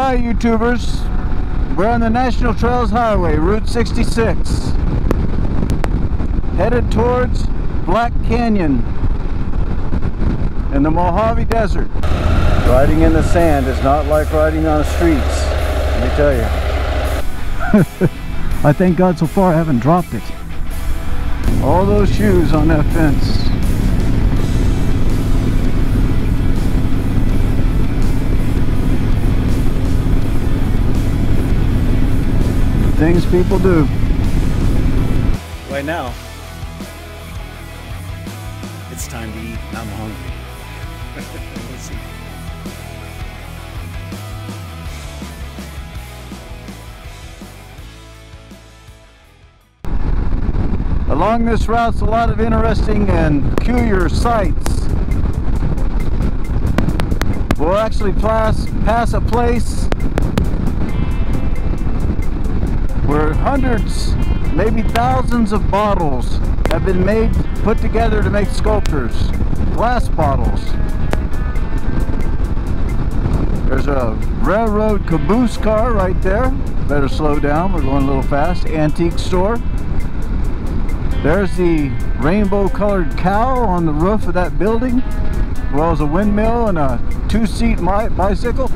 Hi YouTubers, we're on the National Trails Highway, Route 66, headed towards Black Canyon in the Mojave Desert. Riding in the sand is not like riding on the streets, let me tell you. I thank God so far I haven't dropped it. All those shoes on that fence. Things people do. Right now, it's time to eat. I'm hungry. Let's see. Along this route's a lot of interesting and peculiar sights. We'll actually pass a place where hundreds, maybe thousands of bottles have been put together to make sculptures. Glass bottles. There's a railroad caboose car right there. Better slow down, we're going a little fast. Antique store. There's the rainbow colored cow on the roof of that building, as well as a windmill and a two-seat bicycle.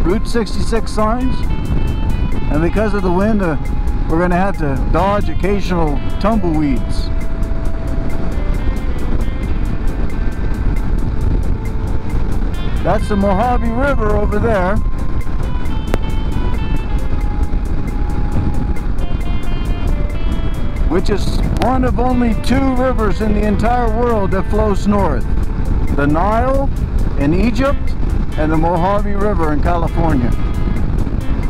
Route 66 signs. And because of the wind, we're going to have to dodge occasional tumbleweeds. That's the Mojave River over there. Which is one of only 2 rivers in the entire world that flows north. The Nile in Egypt and the Mojave River in California.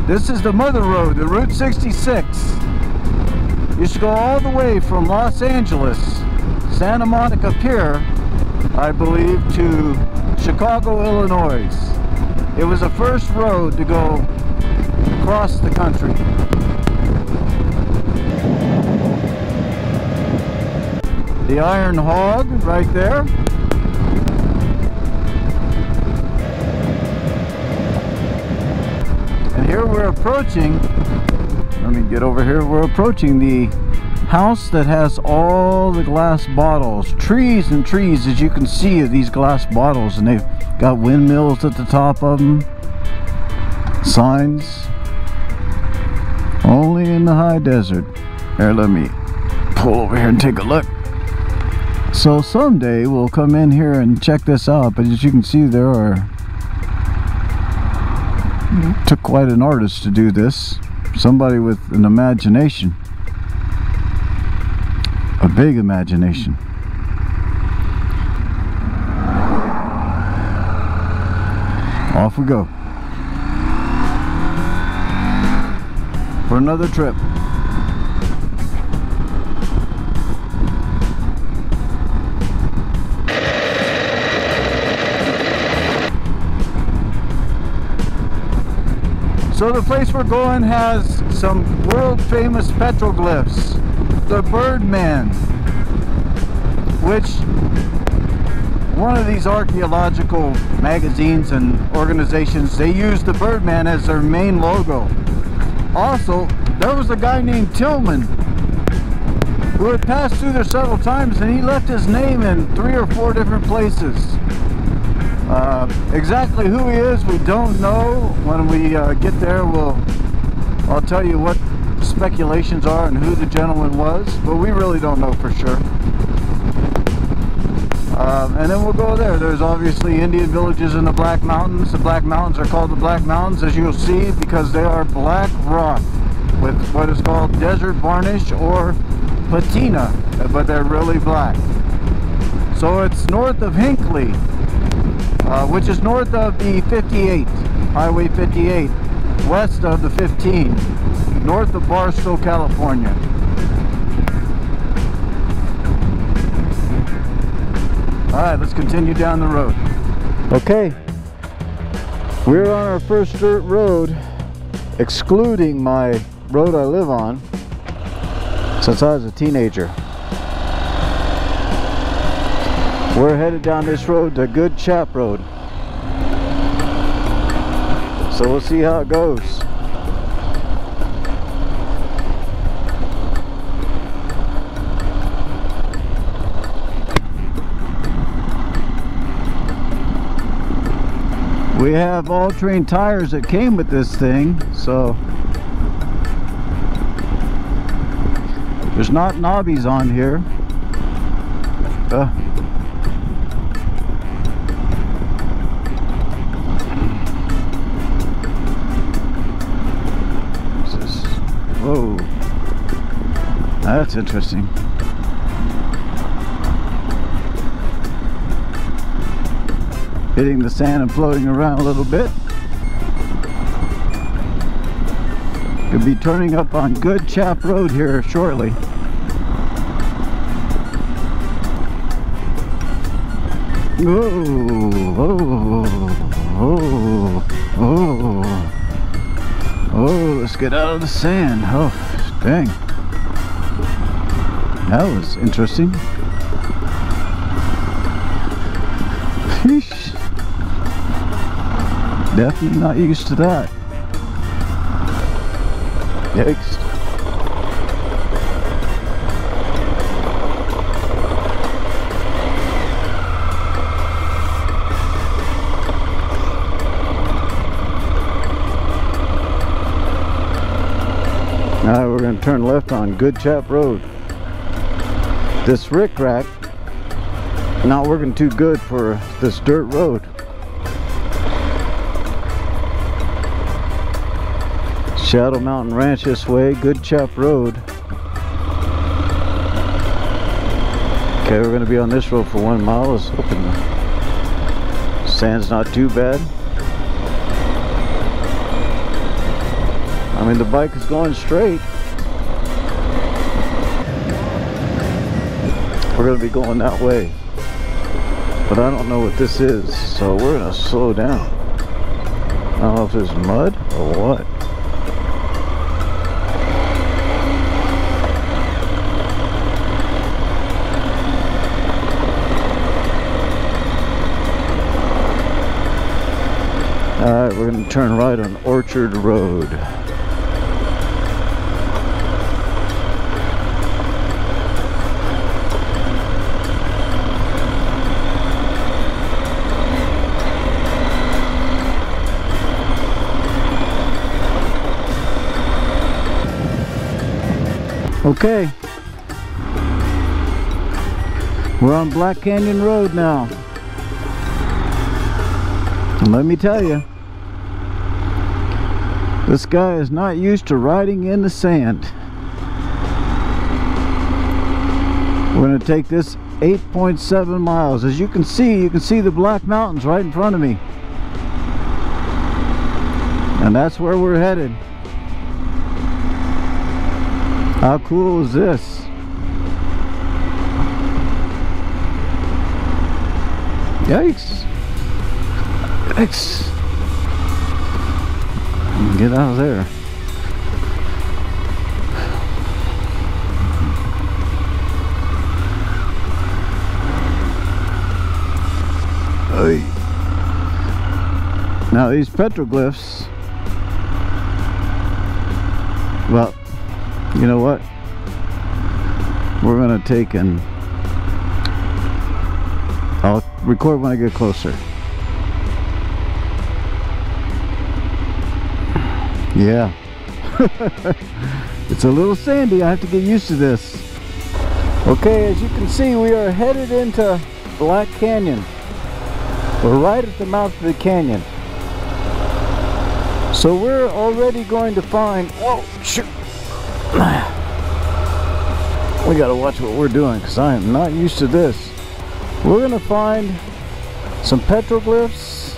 This is the mother road, the Route 66. Used to go all the way from Los Angeles, Santa Monica Pier, I believe, to Chicago, Illinois. It was the first road to go across the country. The Iron Hog right there. And here we're approaching, let me get over here, we're approaching the house that has all the glass bottles. Trees and trees, as you can see, of these glass bottles, and they've got windmills at the top of them. Signs. Only in the high desert. Here, let me pull over here and take a look. So someday we'll come in here and check this out, but as you can see, there are took quite an artist to do this. Somebody with an imagination, a big imagination. Off we go for another trip. So the place we're going has some world famous petroglyphs. The Birdman, which one of these archaeological magazines and organizations, they use the Birdman as their main logo. Also, there was a guy named Tillman who had passed through there several times, and he left his name in 3 or 4 different places. Exactly who he is, we don't know. When we get there, I'll tell you what the speculations are and who the gentleman was, but we really don't know for sure. And then we'll go there. There's obviously Indian villages in the Black Mountains. The Black Mountains are called the Black Mountains, as you'll see, because they are black rock with what is called desert varnish or patina, but they're really black. So it's north of Hinckley, which is north of the 58, Highway 58, west of the 15, north of Barstow, California. Alright, let's continue down the road. Okay, we're on our first dirt road, excluding my road I live on, since I was a teenager. We're headed down this road to Good Chap Road. So we'll see how it goes. We have all-terrain tires that came with this thing, so there's not knobbies on here. What's this? Whoa, that's interesting. Hitting the sand and floating around a little bit. Could be turning up on Good Chap Road here shortly. Whoa, whoa, whoa, whoa. Oh, let's get out of the sand. Oh, dang. That was interesting. Sheesh. Definitely not used to that. Yikes. Alright, we're going to turn left on Good Chap Road. This rickrack not working too good for this dirt road. Shadow Mountain Ranch this way, Good Chap Road. Okay, we're going to be on this road for 1 mile. Let's hope the sand's not too bad. I mean, the bike is going straight. We're going to be going that way. But I don't know what this is, so we're going to slow down. I don't know if there's mud or what. Alright, we're going to turn right on Orchard Road. Okay, we're on Black Canyon Road now. And let me tell you, this guy is not used to riding in the sand. We're going to take this 8.7 miles. As you can see the Black Mountains right in front of me. And that's where we're headed. How cool is this? Yikes. Yikes. Get out of there. Oy. Now these petroglyphs, well, you know what? We're gonna take and I'll record when I get closer. Yeah. It's a little sandy. I have to get used to this. Okay, as you can see, we are headed into Black Canyon. We're right at the mouth of the canyon. So we're already going to find... Whoa, shoot! We gotta watch what we're doing because I am not used to this. We're gonna find some petroglyphs.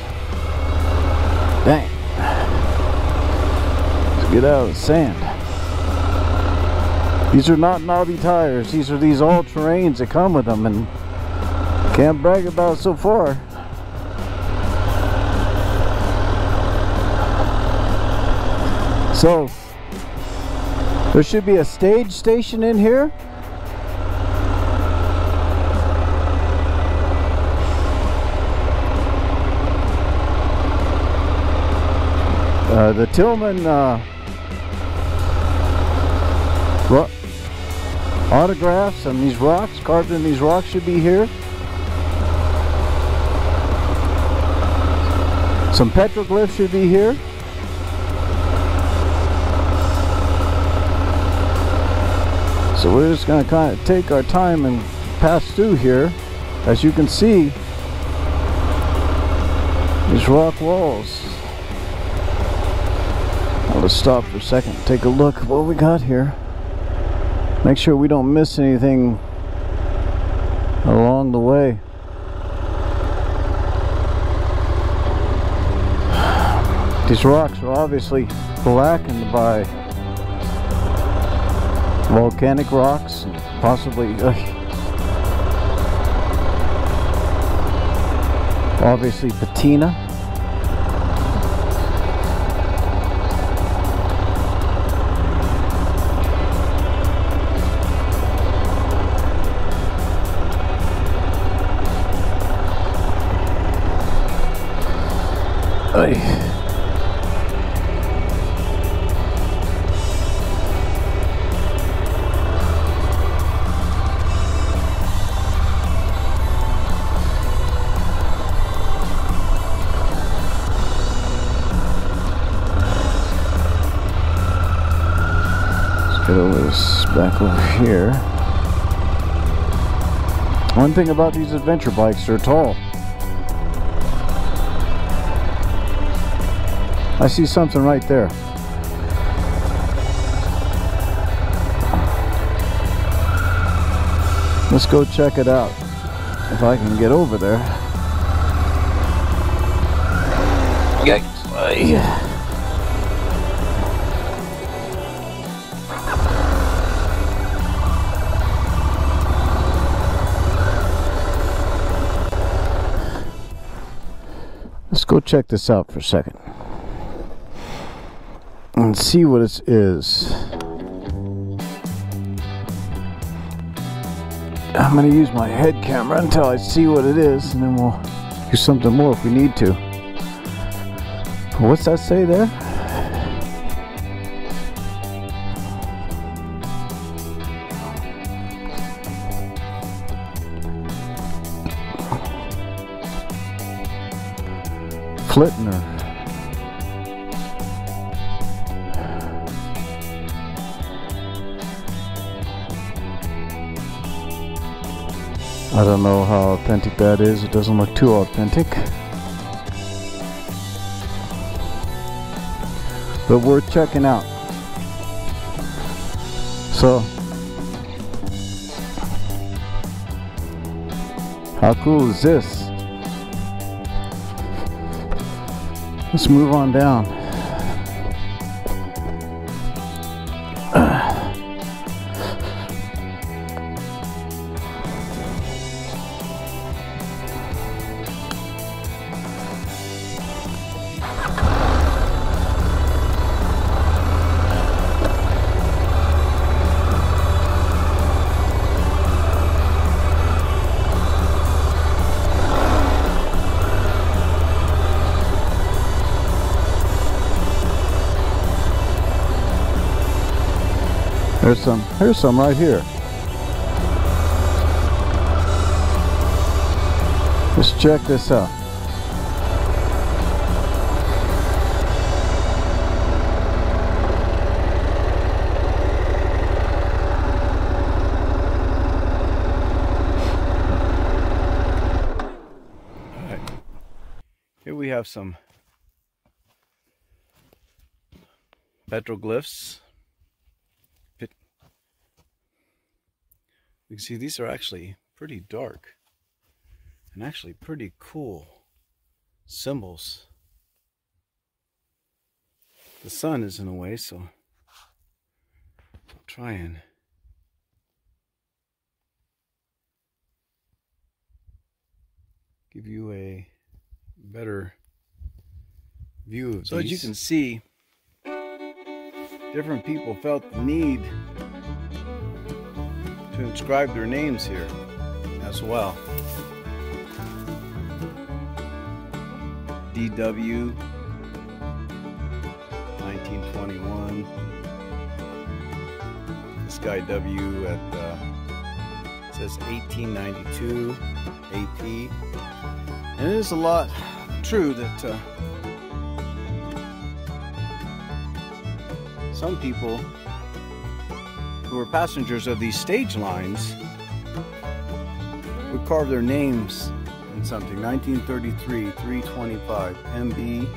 Dang. Let's get out of the sand. These are not knobby tires. These are these all-terrains that come with them, and can't brag about it so far. So there should be a stage station in here. The Tillman autographs on these rocks, carved in these rocks, should be here. Some petroglyphs should be here. So we're just going to kind of take our time and pass through here. As you can see, these rock walls. I'll just stop for a second and take a look at what we got here. Make sure we don't miss anything along the way. These rocks are obviously blackened by volcanic rocks and possibly obviously patina. Get over this back over here. One thing about these adventure bikes, they're tall. I see something right there. Let's go check it out. If I can get over there. Yikes. Let's go check this out for a second and see what it is. I'm going to use my head camera until I see what it is, and then we'll do something more if we need to. What's that say there? Flitner. I don't know how authentic that is. It doesn't look too authentic, but worth checking out. So, how cool is this? Let's move on down. Here's some right here. Let's check this out. All right. Here we have some petroglyphs. You can see these are actually pretty dark and actually pretty cool symbols. The sun is in the way, so I'll try and give you a better view of these. So as you can see, different people felt the need to inscribe their names here as well. DW 1921. This guy W at says 1892 AP, and it is a lot true that some people who were passengers of these stage lines would carve their names in something. 1933, 325 MB.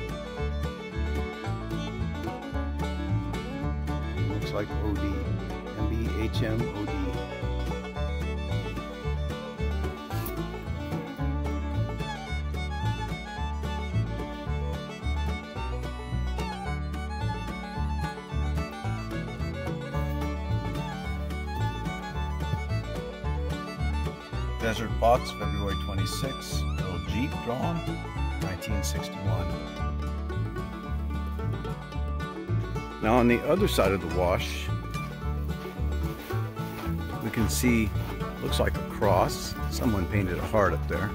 Looks like OD. MB HM OD. Desert Box, February 26, little Jeep drawn, 1961. Now on the other side of the wash, we can see, looks like a cross. Someone painted a heart up there.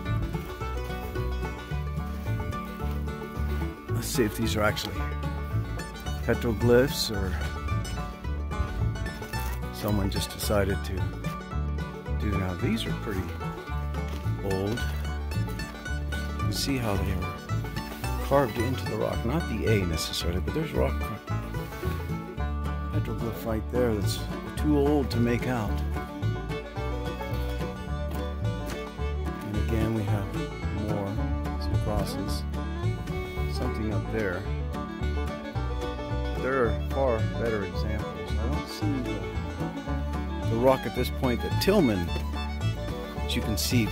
Let's see if these are actually petroglyphs or someone just decided to do. Now these are pretty old. You can see how they were carved into the rock. Not the A necessarily, but there's rock petroglyph right there that's too old to make out. And again we have more, some crosses. Something up there. There are far better examples. I don't see the rock at this point, the Tillman, as you can see,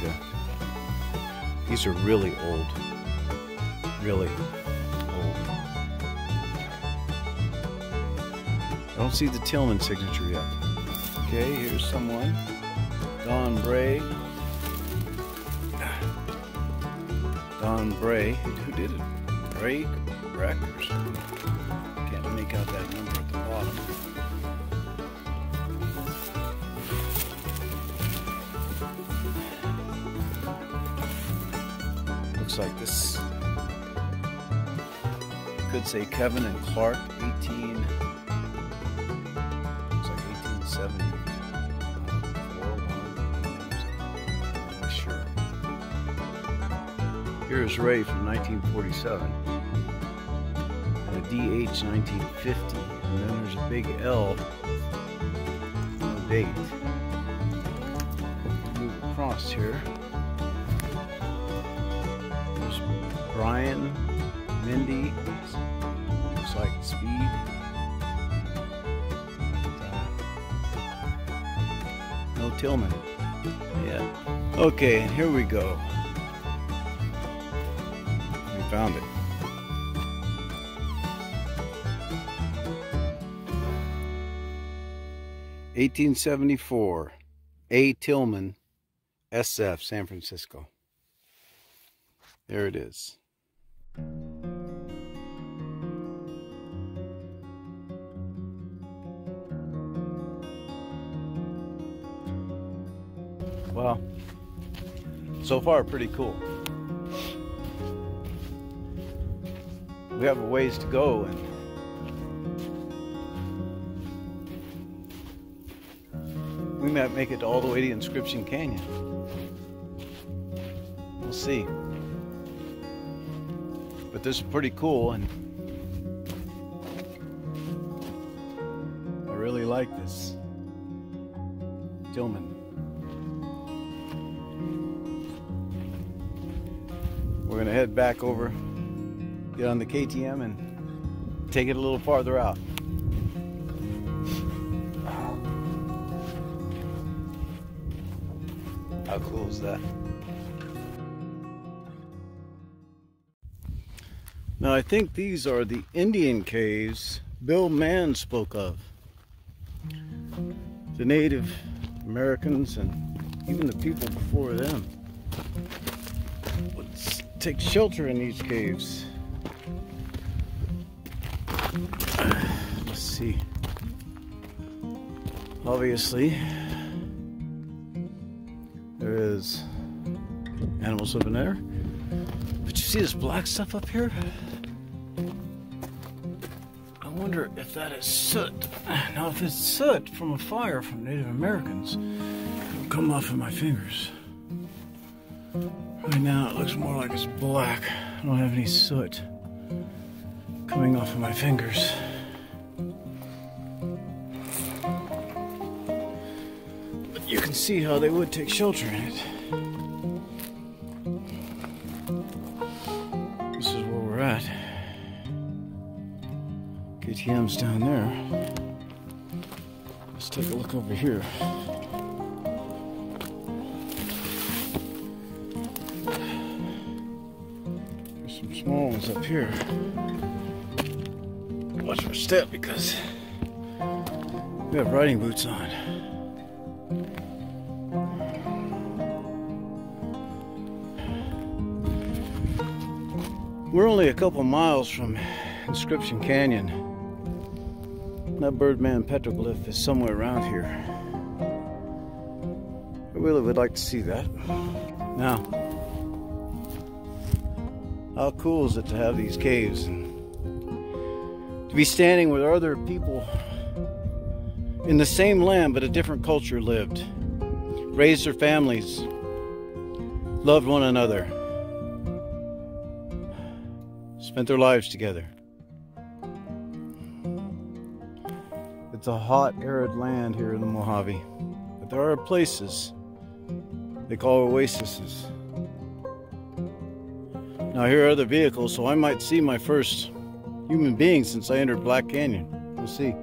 these are really old, really old. I don't see the Tillman signature yet. Okay, here's someone, Don Bray. Don Bray, who did it? Bray Records. Can't make out that number at the bottom. Looks like this could say Kevin and Clark, 18. Looks like 1874. I'm not sure. Here's Ray from 1947. And a DH 1950. And then there's a big L. No date. Move across here. Brian, Mindy, looks like Speed. No Tillman. Yeah. Okay, and here we go. We found it. (1874) A. Tillman, SF, San Francisco. There it is. Well, so far pretty cool. We have a ways to go, and we might make it all the way to Inscription Canyon. We'll see. But this is pretty cool, and I really like this Tillman. We're gonna head back over, get on the KTM, and take it a little farther out. How cool is that? Now I think these are the Indian caves Bill Mann spoke of. The Native Americans and even the people before them would take shelter in these caves. Let's see. Obviously, there is animals living there. But you see this black stuff up here? I wonder if that is soot. Now, if it's soot from a fire from Native Americans, it'll come off of my fingers. Right now, it looks more like it's black. I don't have any soot coming off of my fingers. But you can see how they would take shelter in it. This is where we're at. KTM's down there. Let's take a look over here. There's some small ones up here. Watch our step because we have riding boots on. We're only a couple miles from Inscription Canyon. That Bird Man Petroglyph is somewhere around here. I really would like to see that. Now, how cool is it to have these caves and to be standing where other people in the same land but a different culture lived, raised their families, loved one another, spent their lives together. It's a hot, arid land here in the Mojave, but there are places they call oases. Now here are other vehicles, so I might see my first human being since I entered Black Canyon. We'll see.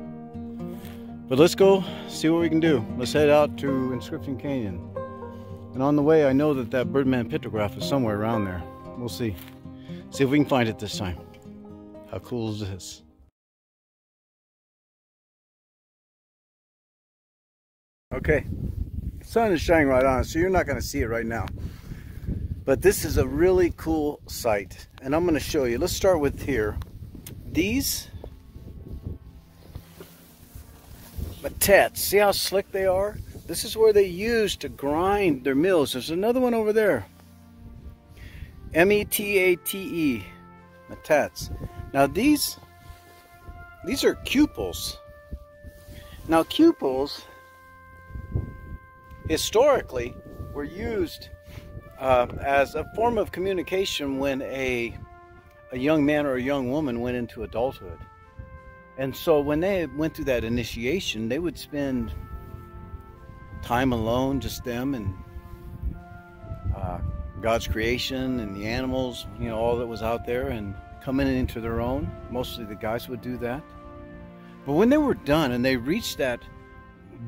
But let's go see what we can do. Let's head out to Inscription Canyon. And on the way, I know that that Birdman Petroglyph is somewhere around there. We'll see. See if we can find it this time. How cool is this? Okay, the sun is shining right on it, so you're not going to see it right now. But this is a really cool sight, and I'm going to show you. Let's start with here. These matets, see how slick they are? This is where they use to grind their mills. There's another one over there. M-E-T-A-T-E, matets. Now these are cupels. Now cupels historically were used as a form of communication when a young man or a young woman went into adulthood. And so when they went through that initiation, they would spend time alone, just them and God's creation and the animals, you know, all that was out there, and coming into their own. Mostly the guys would do that. But when they were done and they reached that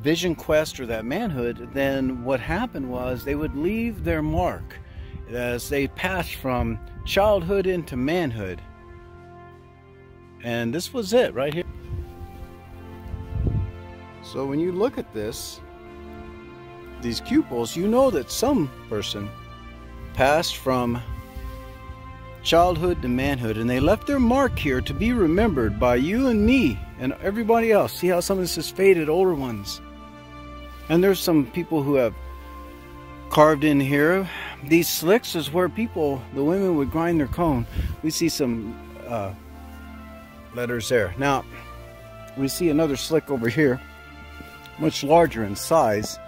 vision quest or that manhood, then what happened was they would leave their mark as they passed from childhood into manhood. And this was it right here. So when you look at this, these cupels, you know that some person passed from childhood to manhood, and they left their mark here to be remembered by you and me and everybody else. See how some of this is faded, older ones. And there's some people who have carved in here. These slicks is where people, the women, would grind their cone. We see some letters there. Now, we see another slick over here, much larger in size,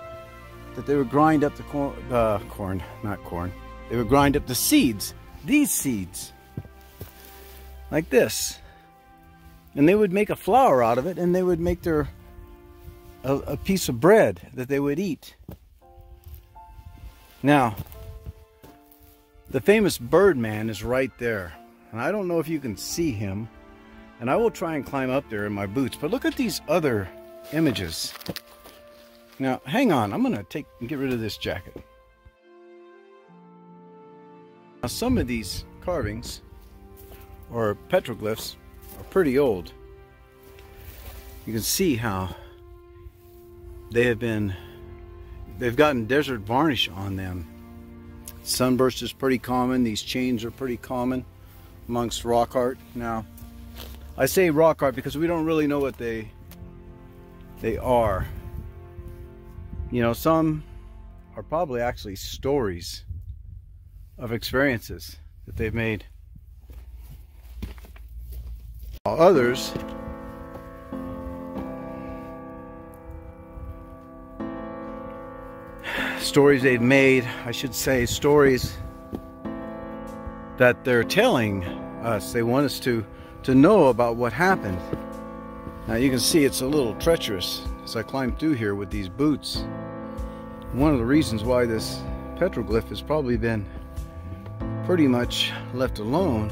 that they would grind up the corn, not corn. They would grind up the seeds, these seeds, like this. And they would make a flour out of it, and they would make their a piece of bread that they would eat. Now, the famous Birdman is right there. And I don't know if you can see him. And I will try and climb up there in my boots. But look at these other images. Now, hang on. I'm going to get rid of this jacket. Now, some of these carvings, or petroglyphs, are pretty old. You can see how they've gotten desert varnish on them. Sunburst is pretty common. These chains are pretty common amongst rock art. Now, I say rock art because we don't really know what they are. You know, some are probably actually stories of experiences that they've made. Others stories they've made, I should say, stories that they're telling us. They want us to know about what happened. Now you can see it's a little treacherous as I climb through here with these boots. One of the reasons why this petroglyph has probably been pretty much left alone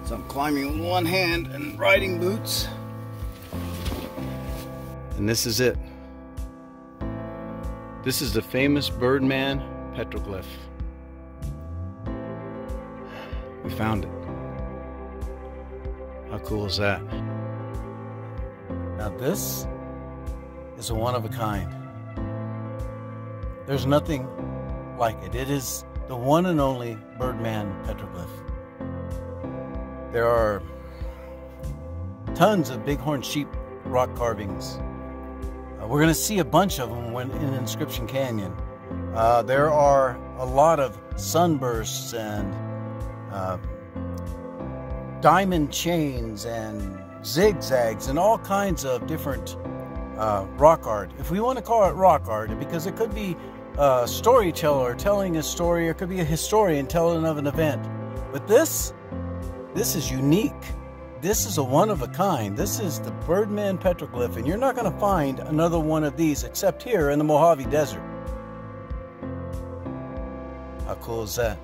is I'm climbing with one hand and riding boots. And this is it. This is the famous Birdman Petroglyph. We found it. How cool is that? Now this is a one of a kind. There's nothing like it. It is the one and only Birdman Petroglyph. There are tons of bighorn sheep rock carvings. We're going to see a bunch of them in Inscription Canyon. There are a lot of sunbursts and diamond chains and zigzags and all kinds of different rock art. If we want to call it rock art, because it could be a storyteller telling a story, or it could be a historian telling of an event. But this is unique. This is a one of a kind. This is the Birdman Petroglyph, and you're not going to find another one of these except here in the Mojave Desert. How cool is that?